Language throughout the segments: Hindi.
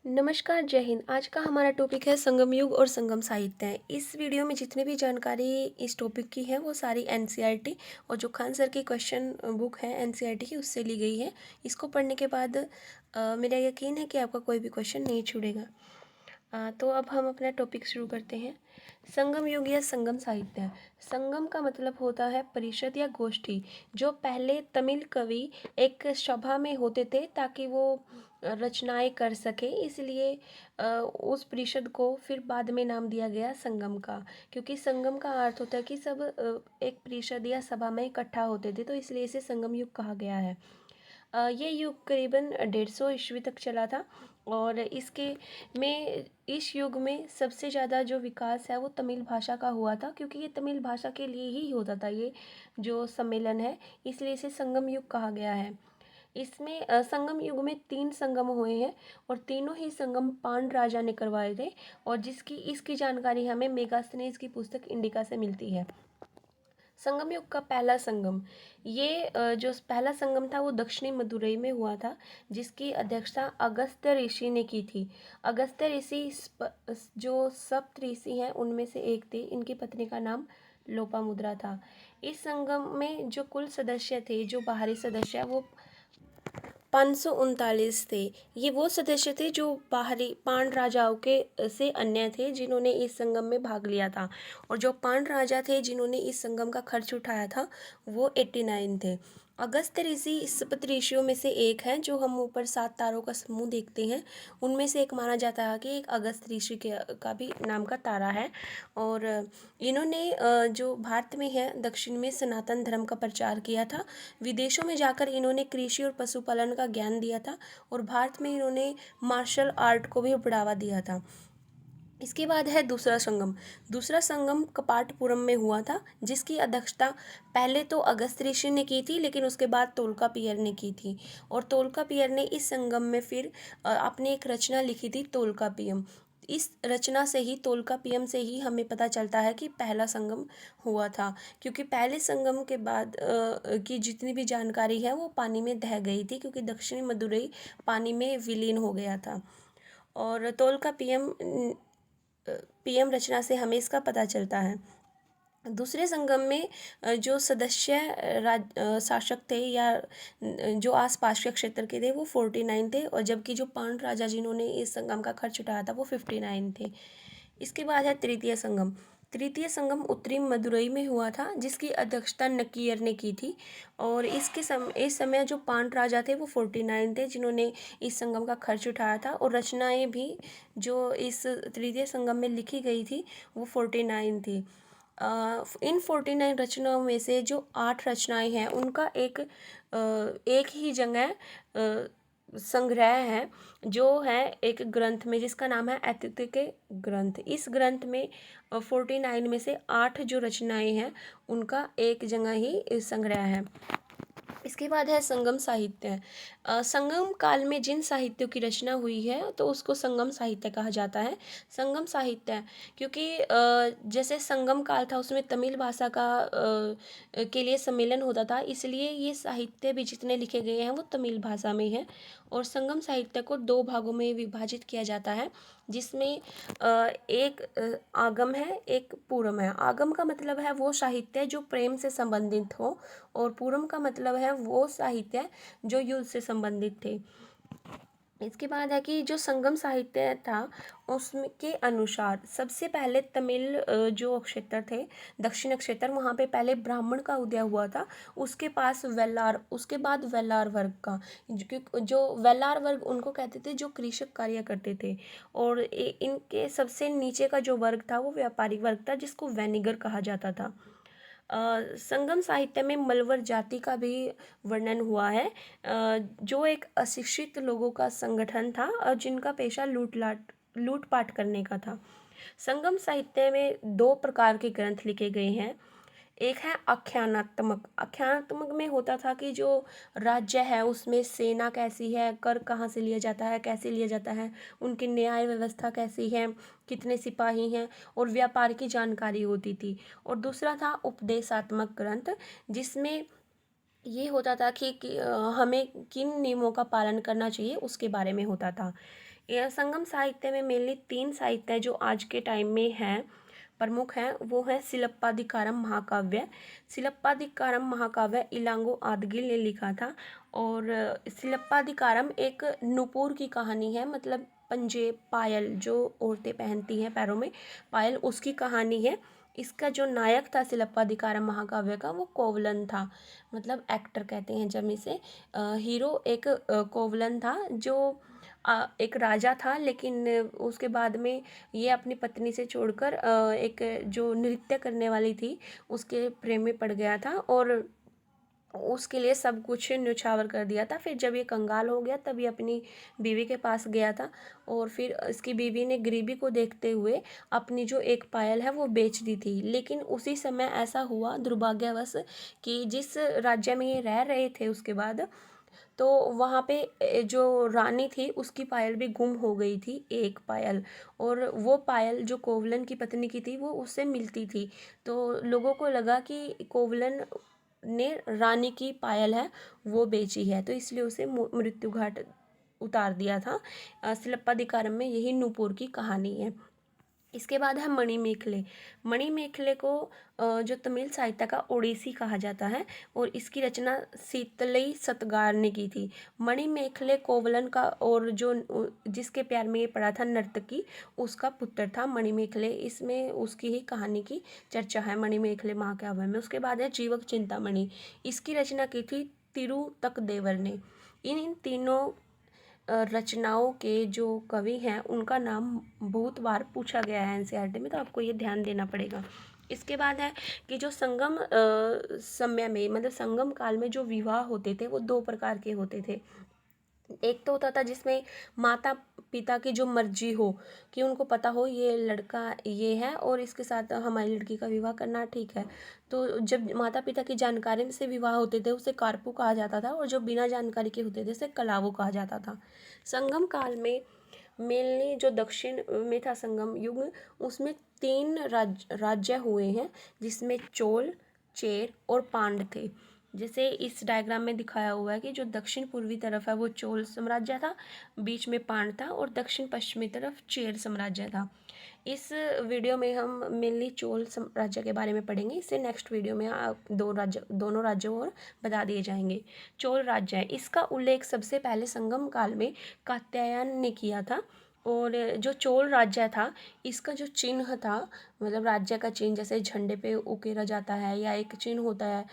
नमस्कार, जय हिंद। आज का हमारा टॉपिक है संगम युग और संगम साहित्य। इस वीडियो में जितनी भी जानकारी इस टॉपिक की है वो सारी एनसीईआरटी और जो खान सर की क्वेश्चन बुक है एनसीईआरटी की उससे ली गई है। इसको पढ़ने के बाद मेरा यकीन है कि आपका कोई भी क्वेश्चन नहीं छूटेगा। तो अब हम अपना टॉपिक शुरू करते हैं। संगम युग या संगम साहित्य। संगम का मतलब होता है परिषद या गोष्ठी। जो पहले तमिल कवि एक सभा में होते थे ताकि वो रचनाएं कर सके, इसलिए उस परिषद को फिर बाद में नाम दिया गया संगम का। क्योंकि संगम का अर्थ होता है कि सब एक परिषद या सभा में इकट्ठा होते थे, तो इसलिए इसे संगम युग कहा गया है। ये युग करीबन 150 ईस्वी तक चला था और इस युग में सबसे ज़्यादा जो विकास है वो तमिल भाषा का हुआ था, क्योंकि ये तमिल भाषा के लिए ही होता था ये जो सम्मेलन है, इसलिए इसे संगम युग कहा गया है। इसमें संगम युग में 3 संगम हुए हैं और तीनों ही संगम पांड राजा ने करवाए थे, और इसकी जानकारी हमें मेगास्थनीज की पुस्तक इंडिका से मिलती है। संगम युग का पहला संगम, जो पहला संगम था वो दक्षिणी मदुरई में हुआ था, जिसकी अध्यक्षता अगस्त्य ऋषि ने की थी। अगस्त्य ऋषि जो सप्त ऋषि हैं उनमें से एक थे। इनकी पत्नी का नाम लोपामुद्रा था। इस संगम में जो कुल सदस्य थे, जो बाहरी सदस्य, वो 539 थे। ये वो सदस्य थे जो बाहरी पांड राजाओं के से अन्य थे जिन्होंने इस संगम में भाग लिया था, और जो पांड राजा थे जिन्होंने इस संगम का खर्च उठाया था वो 89 थे। अगस्त्य ऋषि सप्त ऋषियों में से एक हैं। जो हम ऊपर 7 तारों का समूह देखते हैं उनमें से एक माना जाता है कि एक अगस्त्य ऋषि का भी नाम का तारा है। और इन्होंने जो भारत में है दक्षिण में सनातन धर्म का प्रचार किया था। विदेशों में जाकर इन्होंने कृषि और पशुपालन का ज्ञान दिया था, और भारत में इन्होंने मार्शल आर्ट को भी बढ़ावा दिया था। इसके बाद है दूसरा संगम। दूसरा संगम कपाटपुरम में हुआ था, जिसकी अध्यक्षता पहले तो अगस्त्य ऋषि ने की थी, लेकिन उसके बाद तोल्कापियर ने की थी। और तोल्कापियर ने इस संगम में फिर अपनी एक रचना लिखी थी, तोल्कापियम। इस रचना से ही, तोल्कापियम से ही हमें पता चलता है कि पहला संगम हुआ था, क्योंकि पहले संगम के बाद की जितनी भी जानकारी है वो पानी में ढह गई थी, क्योंकि दक्षिणी मदुरई पानी में विलीन हो गया था। और तोल्कापियम पीएम रचना से हमें इसका पता चलता है। दूसरे संगम में जो सदस्य शासक थे या जो आसपास के क्षेत्र के थे वो 49 थे, और जबकि जो पांड राजा जिन्होंने इस संगम का खर्च उठाया था वो 59 थे। इसके बाद है तृतीय संगम। तृतीय संगम उत्तरी मदुरई में हुआ था, जिसकी अध्यक्षता नकीयर ने की थी। और इस समय जो पांड राजा थे वो 49 थे जिन्होंने इस संगम का खर्च उठाया था, और रचनाएं भी जो इस तृतीय संगम में लिखी गई थी वो 49 थी। इन 49 रचनाओं में से जो 8 रचनाएं हैं उनका एक ही जगह संग्रह है, जो है एक ग्रंथ में जिसका नाम है ऐतिहासिक ग्रंथ। इस ग्रंथ में 49 में से 8 जो रचनाएं हैं उनका एक जगह ही संग्रह है। इसके बाद है संगम साहित्य। संगम काल में जिन साहित्यों की रचना हुई है तो उसको संगम साहित्य कहा जाता है। संगम साहित्य क्योंकि जैसे संगम काल था उसमें तमिल भाषा के लिए सम्मेलन होता था, इसलिए ये साहित्य भी जितने लिखे गए हैं वो तमिल भाषा में है। और संगम साहित्य को 2 भागों में विभाजित किया जाता है, जिसमें एक आगम है, एक पूरम है। आगम का मतलब है वो साहित्य जो प्रेम से संबंधित हो, और पूरम का मतलब है वो साहित्य जो युद्ध से संबंधित थे। इसके बाद है कि जो संगम साहित्य था उसमें के अनुसार सबसे पहले तमिल जो क्षेत्र थे, दक्षिण क्षेत्र, वहाँ पे पहले ब्राह्मण का उदय हुआ था। उसके पास वेल्लार, उसके बाद वेल्लार वर्ग का, जो वेल्लार वर्ग उनको कहते थे जो कृषक कार्य करते थे। और इनके सबसे नीचे का जो वर्ग था वो व्यापारी वर्ग था, जिसको वैनिगर कहा जाता था। संगम साहित्य में मलवर जाति का भी वर्णन हुआ है, जो एक अशिक्षित लोगों का संगठन था और जिनका पेशा लूटपाट करने का था। संगम साहित्य में 2 प्रकार के ग्रंथ लिखे गए हैं। एक है आख्यानात्मक। आख्यानात्मक में होता था कि जो राज्य है उसमें सेना कैसी है, कर कहाँ से लिया जाता है, कैसे लिया जाता है, उनकी न्याय व्यवस्था कैसी है, कितने सिपाही हैं, और व्यापार की जानकारी होती थी। और दूसरा था उपदेशात्मक ग्रंथ, जिसमें ये होता था कि हमें किन नियमों का पालन करना चाहिए उसके बारे में होता था। यह संगम साहित्य में मेनली 3 साहित्य है जो आज के टाइम में हैं, प्रमुख हैं। वो है सिलप्पाधिकारम महाकाव्य। सिलप्पाधिकारम महाकाव्य इलांगो आदगिल ने लिखा था। और सिलप्पाधिकारम एक नुपुर की कहानी है, मतलब पंजे, पायल जो औरतें पहनती हैं पैरों में, पायल, उसकी कहानी है। इसका जो नायक था सिलप्पाधिकारम महाकाव्य का, वो कोवलन था, मतलब एक्टर कहते हैं जब इसे। हीरो एक कोवलन था जो एक राजा था, लेकिन उसके बाद में ये अपनी पत्नी से छोड़कर एक जो नृत्य करने वाली थी उसके प्रेम में पड़ गया था और उसके लिए सब कुछ न्योछावर कर दिया था। फिर जब ये कंगाल हो गया तब ये अपनी बीवी के पास गया था और फिर इसकी बीवी ने गरीबी को देखते हुए अपनी जो एक पायल है वो बेच दी थी। लेकिन उसी समय ऐसा हुआ दुर्भाग्यवश कि जिस राज्य में ये रह रहे थे उसके बाद, तो वहाँ पे जो रानी थी उसकी पायल भी गुम हो गई थी, एक पायल। और वो पायल जो कोवलन की पत्नी की थी वो उससे मिलती थी। तो लोगों को लगा कि कोवलन ने रानी की पायल है वो बेची है, तो इसलिए उसे मृत्यु घाट उतार दिया था। सिलप्पाधिकारम में यही नूपुर की कहानी है। इसके बाद है मणिमेखले। मणिमेखले को जो तमिल साहित्य का ओडिसी कहा जाता है और इसकी रचना सीतलई सतगार ने की थी। मणिमेखले कोवलन का और जो जिसके प्यार में ये पड़ा था नर्तकी, उसका पुत्र था मणिमेखले। इसमें उसकी ही कहानी की चर्चा है मणिमेखले महाकाव्य में। उसके बाद है जीवक चिंतामणि। इसकी रचना की थी तिरुतकदेवर ने। इन तीनों रचनाओं के जो कवि हैं उनका नाम बहुत बार पूछा गया है एनसीईआरटी में, तो आपको ये ध्यान देना पड़ेगा। इसके बाद है कि जो संगम समय में, मतलब संगम काल में जो विवाह होते थे वो 2 प्रकार के होते थे। एक तो होता था जिसमें माता पिता की जो मर्जी हो, कि उनको पता हो ये लड़का ये है और इसके साथ हमारी लड़की का विवाह करना ठीक है। तो जब माता पिता की जानकारी से विवाह होते थे उसे कारपू कहा जाता था, और जो बिना जानकारी के होते थे उसे कलावू कहा जाता था। संगम काल में मेनली जो दक्षिण में था संगम युग, उसमें 3 राज्य हुए हैं जिसमें चोल, चेर और पांड्य थे। जैसे इस डायग्राम में दिखाया हुआ है कि जो दक्षिण पूर्वी तरफ है वो चोल साम्राज्य था, बीच में पांड्य था और दक्षिण पश्चिमी तरफ चेर साम्राज्य था। इस वीडियो में हम मेनली चोल साम्राज्य के बारे में पढ़ेंगे। इससे नेक्स्ट वीडियो में दोनों राज्यों और बता दिए जाएंगे। चोल राज्य है, इसका उल्लेख सबसे पहले संगम काल में कात्यायन ने किया था। और जो चोल राज्य था इसका जो चिन्ह था, मतलब राज्य का चिन्ह जैसे झंडे पे उकेरा जाता है या एक चिन्ह होता है,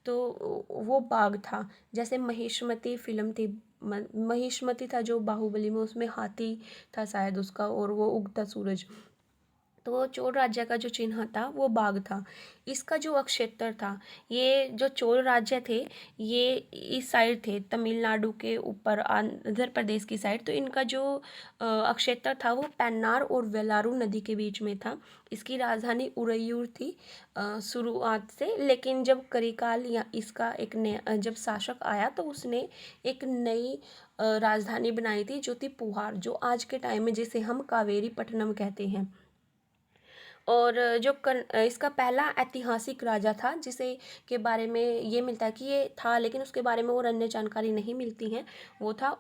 तो वो बाघ था। जैसे महिष्मती फिल्म थी, महिष्मती था जो बाहुबली में, उसमें हाथी था शायद उसका, और वो उगता सूरज। तो चोल राज्य का जो चिन्ह था वो बाघ था। इसका जो अक्षेत्र था, ये जो चोल राज्य थे ये इस साइड थे, तमिलनाडु के ऊपर आंध्र प्रदेश की साइड। तो इनका जो अक्षेत्र था वो पेन्नार और वेलारू नदी के बीच में था। इसकी राजधानी उरैयूर थी शुरुआत से, लेकिन जब करिकाल या इसका एक नया जब शासक आया तो उसने एक नई राजधानी बनाई थी जो थी पुहार, जो आज के टाइम में जिसे हम कावेरी पट्टनम कहते हैं। और जो इसका पहला ऐतिहासिक राजा था जिसे के बारे में ये मिलता है कि ये था, लेकिन उसके बारे में और अन्य जानकारी नहीं मिलती हैं, वो था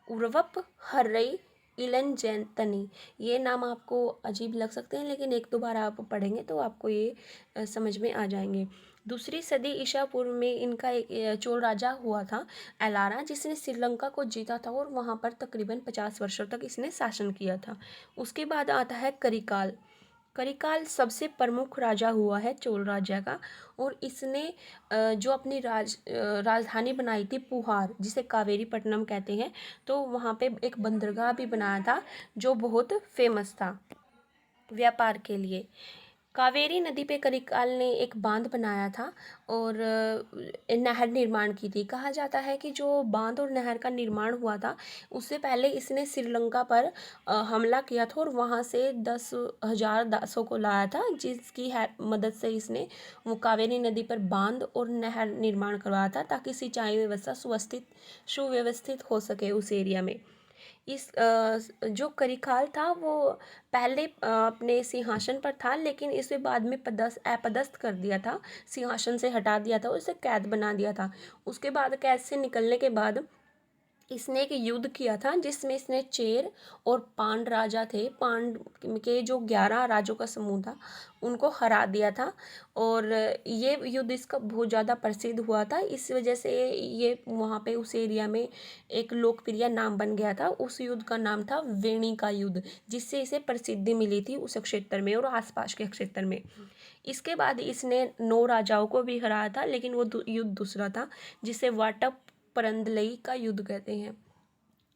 उर्वप हर्रई इलंजैतनी। ये नाम आपको अजीब लग सकते हैं, लेकिन 1-2 बार आप पढ़ेंगे तो आपको ये समझ में आ जाएंगे। दूसरी सदी ईसा पूर्व में इनका एक चोल राजा हुआ था एलारा, जिसने श्रीलंका को जीता था और वहाँ पर तकरीबन 50 वर्षों तक इसने शासन किया था। उसके बाद आता है करिकाल। करिकाल सबसे प्रमुख राजा हुआ है चोल राज्य का, और इसने जो अपनी राजधानी बनाई थी पुहार, जिसे कावेरी पट्टनम कहते हैं, तो वहाँ पे एक बंदरगाह भी बनाया था जो बहुत फेमस था व्यापार के लिए। कावेरी नदी पे करिकाल ने एक बांध बनाया था और नहर निर्माण की थी। कहा जाता है कि जो बांध और नहर का निर्माण हुआ था उससे पहले इसने श्रीलंका पर हमला किया था और वहाँ से 10,000 दासों को लाया था, जिसकी मदद से इसने वो कावेरी नदी पर बांध और नहर निर्माण करवाया था ताकि सिंचाई व्यवस्था सुव्यवस्थित हो सके उस एरिया में। इस जो करिकाल था वो पहले अपने सिंहासन पर था, लेकिन इसे बाद में अपदस्थ कर दिया था, सिंहासन से हटा दिया था और इसे कैद बना दिया था। उसके बाद कैद से निकलने के बाद इसने एक युद्ध किया था जिसमें इसने चेर और पांड राजा थे, पांड के जो 11 राजों का समूह था उनको हरा दिया था। और ये युद्ध इसका बहुत ज़्यादा प्रसिद्ध हुआ था, इस वजह से ये वहाँ पे उस एरिया में एक लोकप्रिय नाम बन गया था। उस युद्ध का नाम था वेणी का युद्ध, जिससे इसे प्रसिद्धि मिली थी उस क्षेत्र में और आसपास के क्षेत्र में। इसके बाद इसने 9 राजाओं को भी हराया था, लेकिन वो युद्ध दूसरा था जिसे वाटप परंदलई का युद्ध कहते हैं।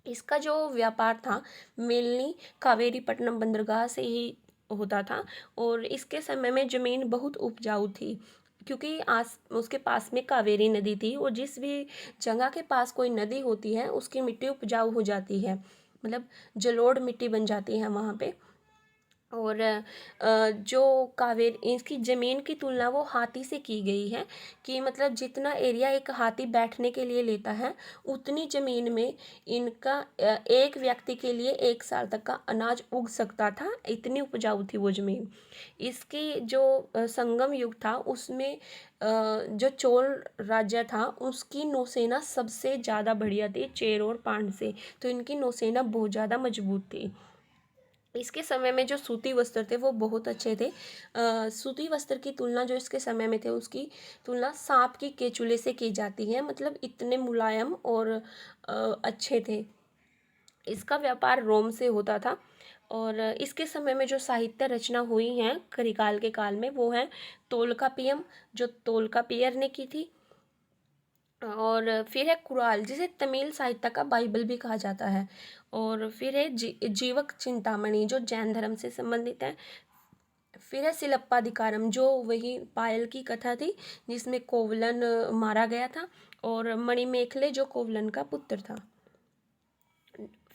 इसका जो व्यापार था मेनली कावेरीपट्टनम बंदरगाह से ही होता था, और इसके समय में ज़मीन बहुत उपजाऊ थी क्योंकि आस उसके पास में कावेरी नदी थी, और जिस भी जगह के पास कोई नदी होती है उसकी मिट्टी उपजाऊ हो जाती है, मतलब जलोढ़ मिट्टी बन जाती है वहाँ पे। और जो कावेरी इसकी ज़मीन की तुलना वो हाथी से की गई है कि मतलब जितना एरिया एक हाथी बैठने के लिए लेता है उतनी ज़मीन में इनका एक व्यक्ति के लिए 1 साल तक का अनाज उग सकता था, इतनी उपजाऊ थी वो ज़मीन। इसकी जो संगम युग था उसमें जो चोल राज्य था उसकी नौसेना सबसे ज़्यादा बढ़िया थी चेर और पांड से, तो इनकी नौसेना बहुत ज़्यादा मजबूत थी। इसके समय में जो सूती वस्त्र थे वो बहुत अच्छे थे। सूती वस्त्र की तुलना जो इसके समय में थे उसकी तुलना सांप की केचुले से की जाती है, मतलब इतने मुलायम और अच्छे थे। इसका व्यापार रोम से होता था। और इसके समय में जो साहित्य रचना हुई हैं करिकाल के काल में वो है तोलकापियम, जो तोलकापियर ने की थी। और फिर है कुराल, जिसे तमिल साहित्य का बाइबल भी कहा जाता है। और फिर है जीवक चिंतामणि, जो जैन धर्म से संबंधित है। फिर है सिलप्पाधिकारम, जो वही पायल की कथा थी जिसमें कोवलन मारा गया था, और मणिमेखले जो कोवलन का पुत्र था।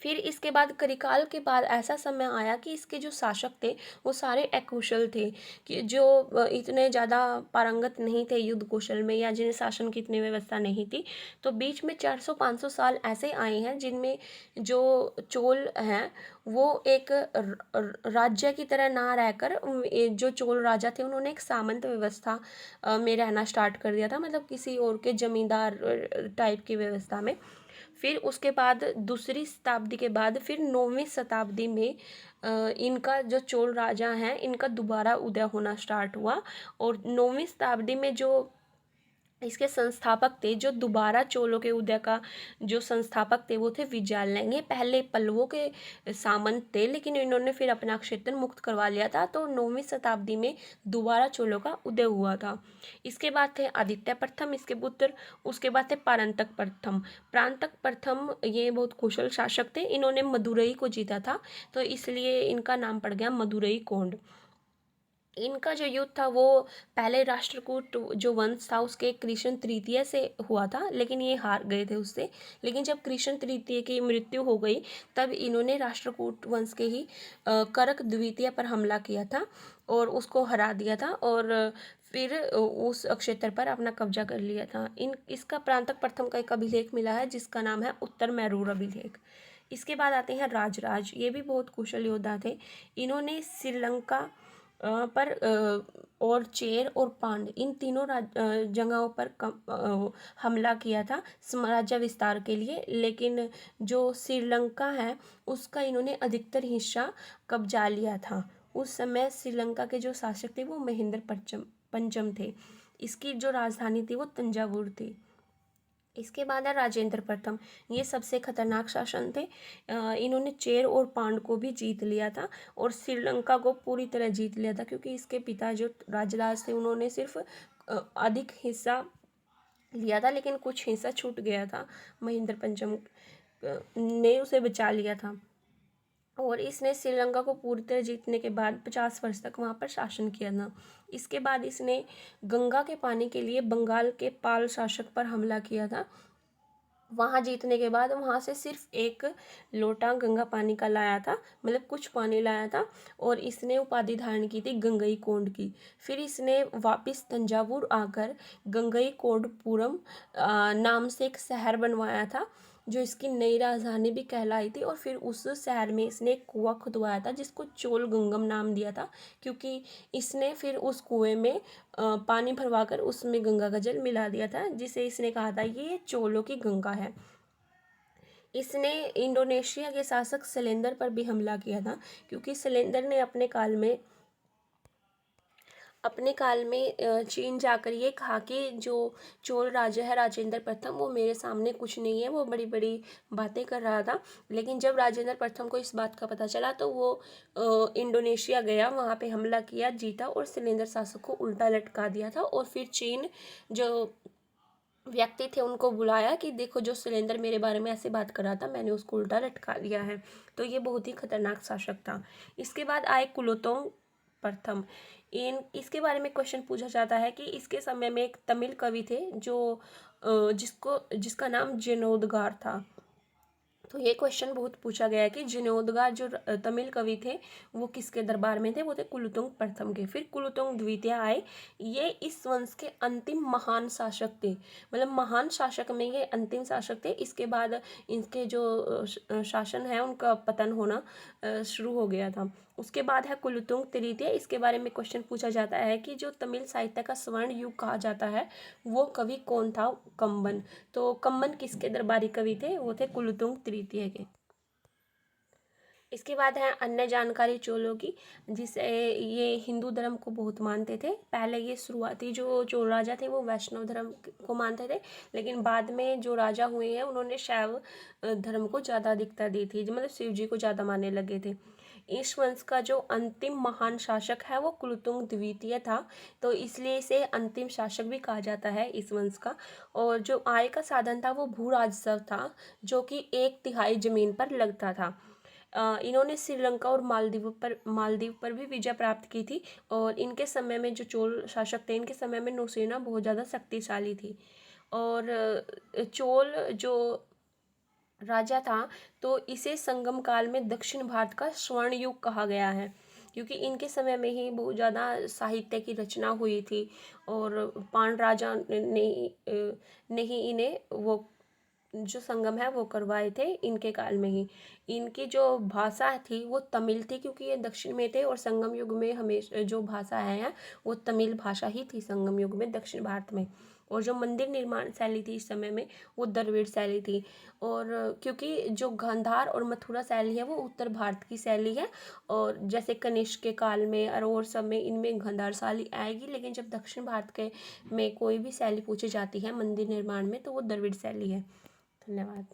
फिर इसके बाद करिकाल के बाद ऐसा समय आया कि इसके जो शासक थे वो सारे अकुशल थे, कि जो इतने ज़्यादा पारंगत नहीं थे युद्ध कौशल में, या जिन्हें शासन की इतनी व्यवस्था नहीं थी। तो बीच में 400-500 साल ऐसे आए हैं जिनमें जो चोल हैं वो एक राज्य की तरह ना रहकर जो चोल राजा थे उन्होंने एक सामंत व्यवस्था में रहना स्टार्ट कर दिया था, मतलब किसी और के जमींदार टाइप की व्यवस्था में। फिर उसके बाद दूसरी शताब्दी के बाद फिर 9वीं शताब्दी में इनका जो चोल राजा हैं इनका दोबारा उदय होना स्टार्ट हुआ। और 9वीं शताब्दी में जो इसके संस्थापक थे, जो दोबारा चोलों के उदय का जो संस्थापक थे वो थे विजयालय। ये पहले पल्लवों के सामंत थे, लेकिन इन्होंने फिर अपना क्षेत्र मुक्त करवा लिया था, तो 9वीं शताब्दी में दोबारा चोलों का उदय हुआ था। इसके बाद थे आदित्य प्रथम, इसके पुत्र। उसके बाद थे परांतक प्रथम। परांतक प्रथम ये बहुत कुशल शासक थे, इन्होंने मदुरई को जीता था, तो इसलिए इनका नाम पड़ गया मदुरई कोंड। इनका जो युद्ध था वो पहले राष्ट्रकूट जो वंश था उसके कृष्ण तृतीय से हुआ था, लेकिन ये हार गए थे उससे। लेकिन जब कृष्ण तृतीय की मृत्यु हो गई तब इन्होंने राष्ट्रकूट वंश के ही करक द्वितीय पर हमला किया था और उसको हरा दिया था, और फिर उस क्षेत्र पर अपना कब्जा कर लिया था। इसका प्रांतक प्रथम का एक अभिलेख मिला है जिसका नाम है उत्तर मैरूर अभिलेख। इसके बाद आते हैं राजराज, ये भी बहुत कुशल योद्धा थे। इन्होंने श्रीलंका पर और चेर और पांड इन तीनों जगहों पर हमला किया था साम्राज्य विस्तार के लिए, लेकिन जो श्रीलंका है उसका इन्होंने अधिकतर हिस्सा कब्जा लिया था। उस समय श्रीलंका के जो शासक थे वो महेंद्र पंचम थे। इसकी जो राजधानी थी वो तंजावुर थी। इसके बाद है राजेंद्र प्रथम, ये सबसे खतरनाक शासन थे। इन्होंने चेर और पांड को भी जीत लिया था और श्रीलंका को पूरी तरह जीत लिया था, क्योंकि इसके पिता जो राजराज थे उन्होंने सिर्फ अधिक हिस्सा लिया था, लेकिन कुछ हिस्सा छूट गया था। महेंद्र पंचम ने उसे बचा लिया था, और इसने श्रीलंका को पूरी तरह जीतने के बाद 50 वर्ष तक वहाँ पर शासन किया था। इसके बाद इसने गंगा के पानी के लिए बंगाल के पाल शासक पर हमला किया था। वहाँ जीतने के बाद वहाँ से सिर्फ एक लोटा गंगा पानी का लाया था, मतलब कुछ पानी लाया था, और इसने उपाधि धारण की थी गंगई कोंड की। फिर इसने वापस तंजावुर आकर गंगई कोंडपुरम नाम से एक शहर बनवाया था, जो इसकी नई राजधानी भी कहलाई थी। और फिर उस शहर में इसने एक कुआं खुदवाया था जिसको चोल गंगम नाम दिया था, क्योंकि इसने फिर उस कुएं में पानी भरवाकर उसमें गंगा का जल मिला दिया था, जिसे इसने कहा था कि ये चोलों की गंगा है। इसने इंडोनेशिया के शासक शैलेंद्र पर भी हमला किया था, क्योंकि शैलेंद्र ने अपने काल में चीन जाकर ये कहा कि जो चोल राजा है राजेंद्र प्रथम, वो मेरे सामने कुछ नहीं है, वो बड़ी बड़ी बातें कर रहा था। लेकिन जब राजेंद्र प्रथम को इस बात का पता चला तो वो इंडोनेशिया गया, वहाँ पे हमला किया, जीता और शैलेंद्र शासक को उल्टा लटका दिया था। और फिर चीन जो व्यक्ति थे उनको बुलाया कि देखो, जो शैलेंद्र मेरे बारे में ऐसे बात कर रहा था, मैंने उसको उल्टा लटका दिया है। तो ये बहुत ही खतरनाक शासक था। इसके बाद आए कुलोत्तुंग प्रथम। इसके बारे में क्वेश्चन पूछा जाता है कि इसके समय में एक तमिल कवि थे जो जिसका नाम जीर्णोद्गार था। तो ये क्वेश्चन बहुत पूछा गया है कि जीर्णोद्गार जो तमिल कवि थे वो किसके दरबार में थे, वो थे कुलोत्तुंग प्रथम के। फिर कुलोत्तुंग द्वितीय आए, ये इस वंश के अंतिम महान शासक थे, मतलब महान शासक में ये अंतिम शासक थे। इसके बाद इनके जो शासन है उनका पतन होना शुरू हो गया था। उसके बाद है कुलोत्तुंग तृतीय। इसके बारे में क्वेश्चन पूछा जाता है कि जो तमिल साहित्य का स्वर्ण युग कहा जाता है वो कवि कौन था, कम्बन। तो कम्बन किसके दरबारी कवि थे, वो थे कुलोत्तुंग तृतीय के। इसके बाद है अन्य जानकारी चोलों की, जिसे ये हिंदू धर्म को बहुत मानते थे। पहले ये शुरुआती जो चोल राजा थे वो वैष्णव धर्म को मानते थे, लेकिन बाद में जो राजा हुए हैं उन्होंने शैव धर्म को ज़्यादा अधिकता दी थी, मतलब शिव जी को ज़्यादा मानने लगे थे। इस वंश का जो अंतिम महान शासक है वो कुलोत्तुंग द्वितीय था, तो इसलिए इसे अंतिम शासक भी कहा जाता है इस वंश का। और जो आय का साधन था वो भू राजस्व था, जो कि 1/3 जमीन पर लगता था। इन्होंने श्रीलंका और मालदीव पर भी विजय प्राप्त की थी। और इनके समय में जो चोल शासक थे, इनके समय में नौसेना बहुत ज़्यादा शक्तिशाली थी। और चोल जो राजा था, तो इसे संगम काल में दक्षिण भारत का स्वर्ण युग कहा गया है, क्योंकि इनके समय में ही बहुत ज़्यादा साहित्य की रचना हुई थी। और पांड राजा ने ही इन्हें वो जो संगम है वो करवाए थे इनके काल में ही। इनकी जो भाषा थी वो तमिल थी, क्योंकि ये दक्षिण में थे, और संगम युग में हमेशा जो भाषा है वो तमिल भाषा ही थी संगम युग में दक्षिण भारत में। और जो मंदिर निर्माण शैली थी इस समय में वो द्रविड़ शैली थी। और क्योंकि जो गांधार और मथुरा शैली है वो उत्तर भारत की शैली है, और जैसे कनिष्क के काल में और सब में इनमें गांधार शैली आएगी, लेकिन जब दक्षिण भारत के में कोई भी शैली पूछी जाती है मंदिर निर्माण में तो वो द्रविड़ शैली है। धन्यवाद।